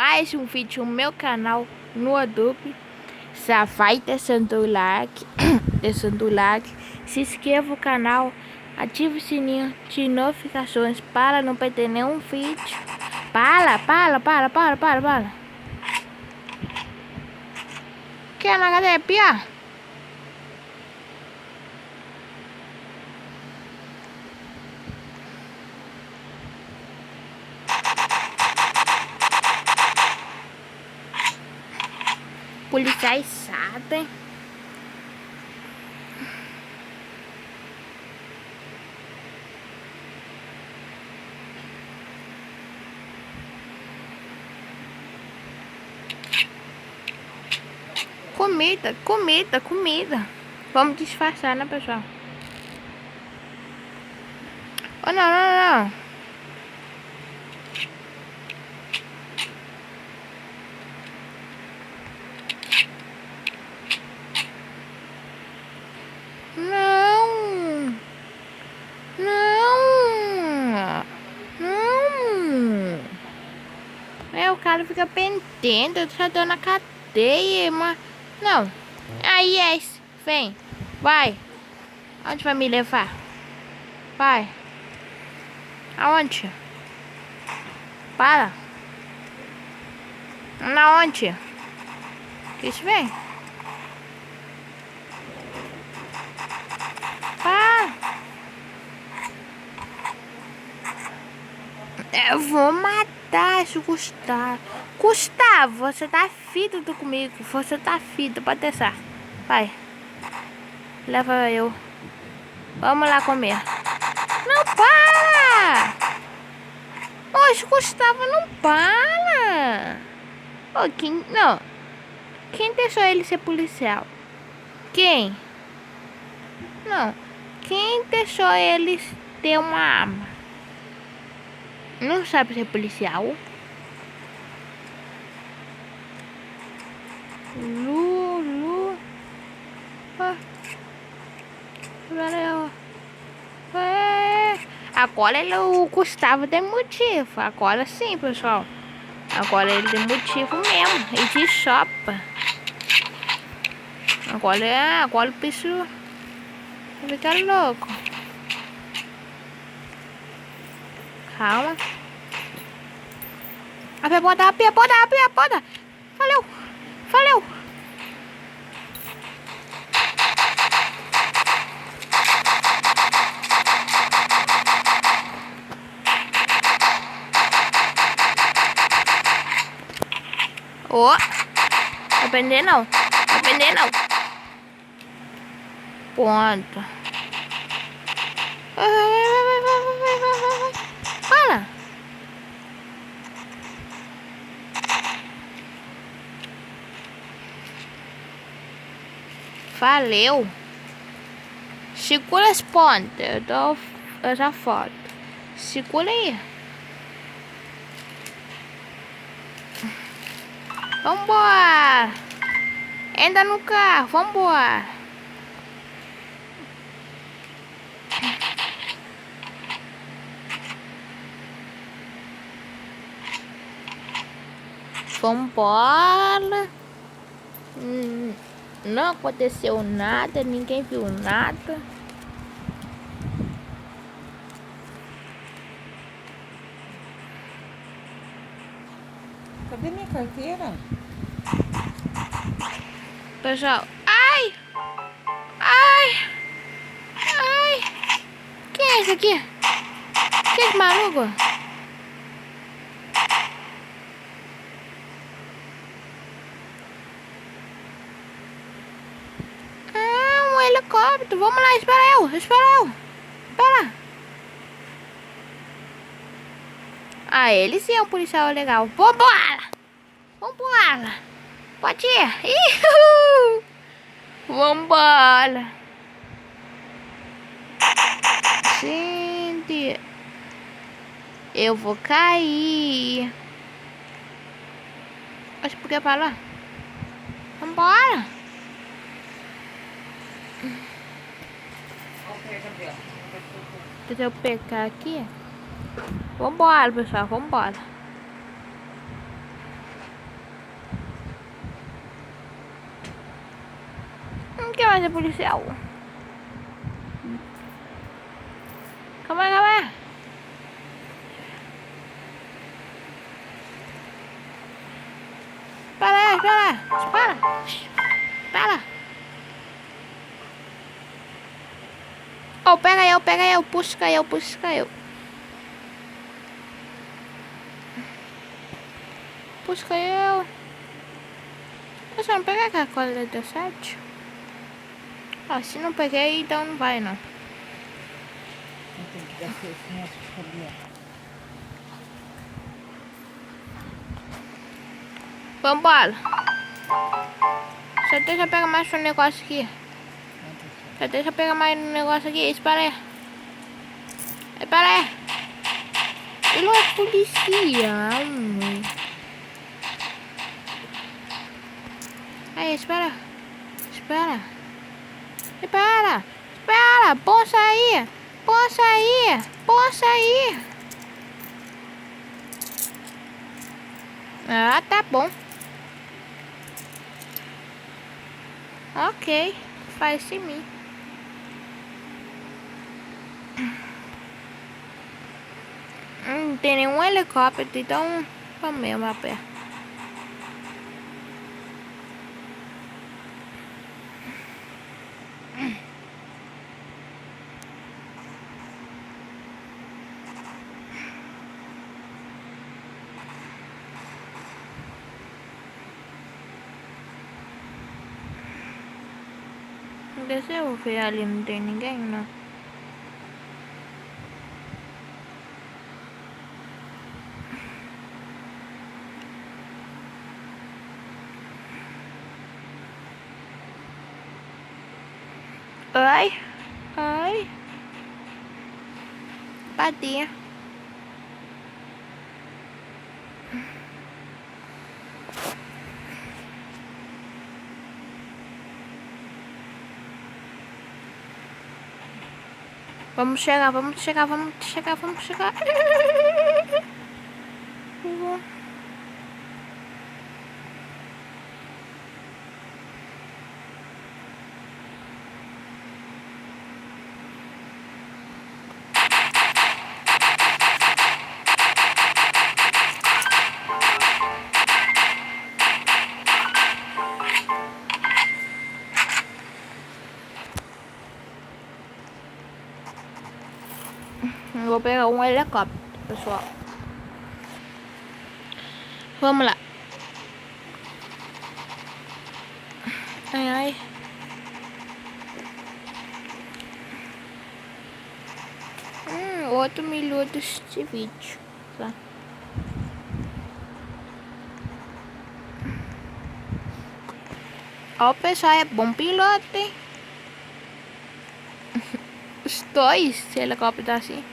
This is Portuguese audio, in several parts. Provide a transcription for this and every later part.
mais um vídeo no meu canal no YouTube. Já vai deixando o like, se inscreva no canal, ative o sininho de notificações para não perder nenhum vídeo. Para. Que na academia? Policiais sabem. Comida. Vamos disfarçar, né, pessoal? Oh, não. O cara fica pendendo, eu já tô na cadeia, mas... Não. Aí, vem. Vai. Onde vai me levar? Vai. Aonde? Para. Na onde? Isso, vem. Para. Eu vou matar esse Gustavo. Gustavo, você tá fito comigo. Você tá fito, pode deixar. Vai. Leva eu. Vamos lá comer. Não para! Oxe, Gustavo, não para! Oh, quem deixou ele ser policial? Quem? Não. Quem deixou ele ter uma arma? Não sabe ser policial? Lu. Valeu. Agora o Gustavo tem motivo. Agora sim, pessoal. Agora ele tem motivo mesmo. Ele te chopa. Agora o bicho fica louco. Calma. A pia, bota. Valeu. Vai prender não. Ponto. Vai. Fala. Valeu. Segura as pontas. Eu já foto. Segura aí. Vambora. Entra no carro. Vambora. Não aconteceu nada, ninguém viu nada. Cadê minha carteira? Pessoal, ai! Quem é esse aqui? Que é esse maluco? Um helicóptero. Vamos lá, espera eu. Espera. Ele sim é um policial legal. Vambora. Pode ir. Ihuhu. Vambora. Gente, eu vou cair. Mas por que para lá? Vambora. Deixa eu pegar aqui. Vambora, pessoal, vambora. quer mais ser policial? Calma aí, calma aí. Espera. Oh, pega eu, puxa eu. Puxa eu. Eu só não peguei aquela coisa da 17. Ah, se não peguei, então não vai não. Tem que dar licença pra saber. Vambora. Só deixa eu pegar mais um negócio aqui. Só deixa eu pegar mais um negócio aqui. Espera aí. Ele não é policial. Aí, espera. Possa aí. Ah, tá bom. Ok. Faz em mim. Não tem nenhum helicóptero, então vamos mesmo a pé. Deixa eu ver ali, não tem ninguém, não. Ai. Bati. Vamos chegar. Eu vou pegar um helicóptero, pessoal. Vamos lá. Ai. 8 minutos de vídeo. Tá? Ó, o pessoal é bom piloto, hein? Os dois helicópteros assim.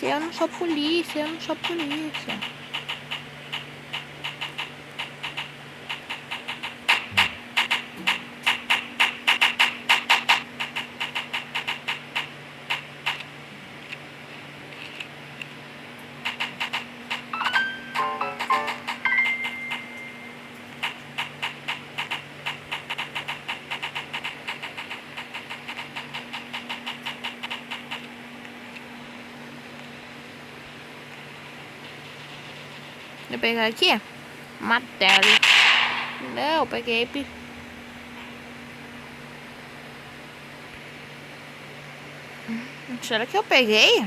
Eu não sou polícia. Vou pegar aqui. Martelo. Não, eu peguei. Será que eu peguei?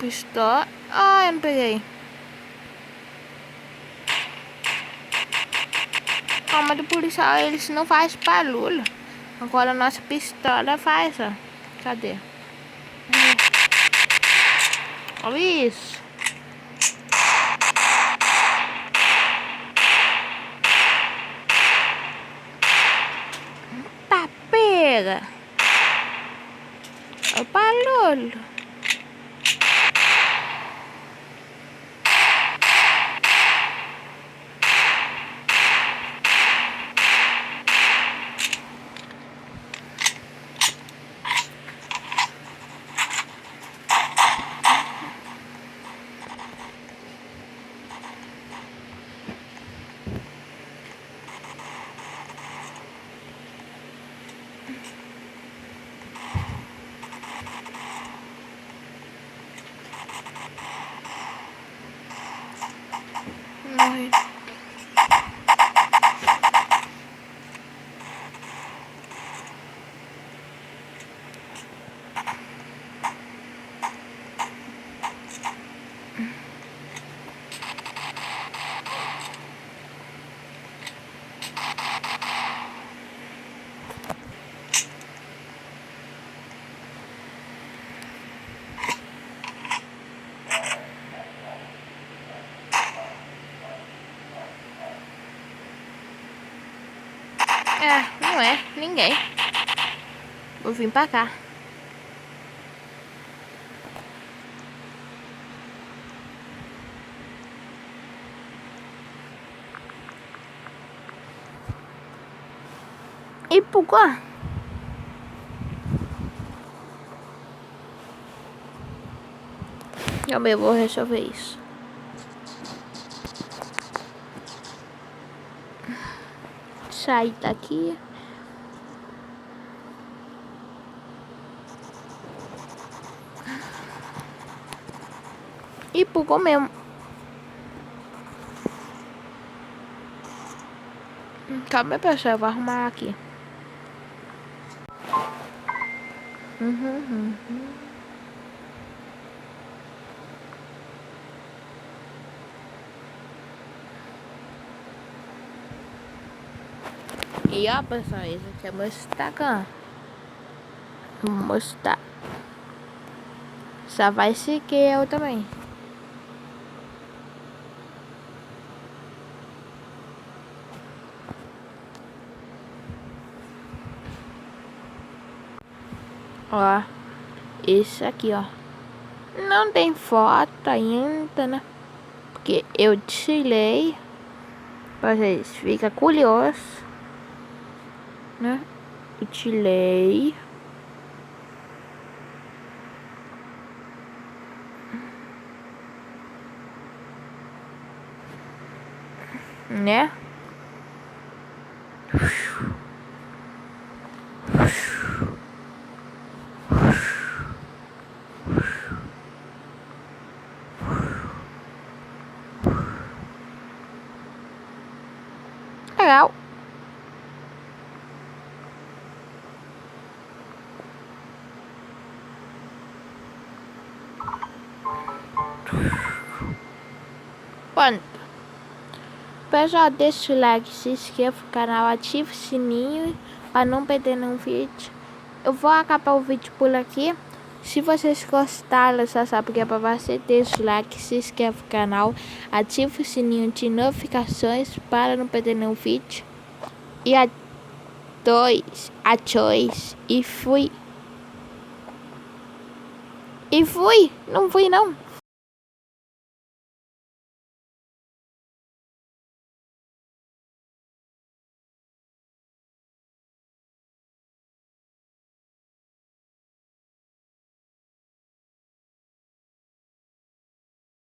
Pistola. Ah, eu não peguei. Calma do policial, eles não fazem barulho. Agora a nossa pistola faz, ó. Cadê? Olha isso. Tá, pega. Olha o barulho. Morri. Não é ninguém. Vou vir pra cá. E por quê? Eu vou resolver isso. Sair daqui. E por mesmo. Calma aí, pessoal, eu vou arrumar aqui. E ó, pessoal, esse aqui é meu Instagram. Vou mostrar. Só vai seguir eu também. Ó, esse aqui, ó. Não tem foto ainda, né? Porque eu tirei. Pra vocês ficar curiosos, né? Eu tirei. Né? Legal. Pronto. Pessoal, deixa o like, se inscreva no canal, ative o sininho para não perder nenhum vídeo. Eu vou acabar o vídeo por aqui. Se vocês gostaram, só sabe que é para você, deixa o like, se inscreva no canal, ative o sininho de notificações para não perder nenhum vídeo. E a dois, e fui. Não fui não.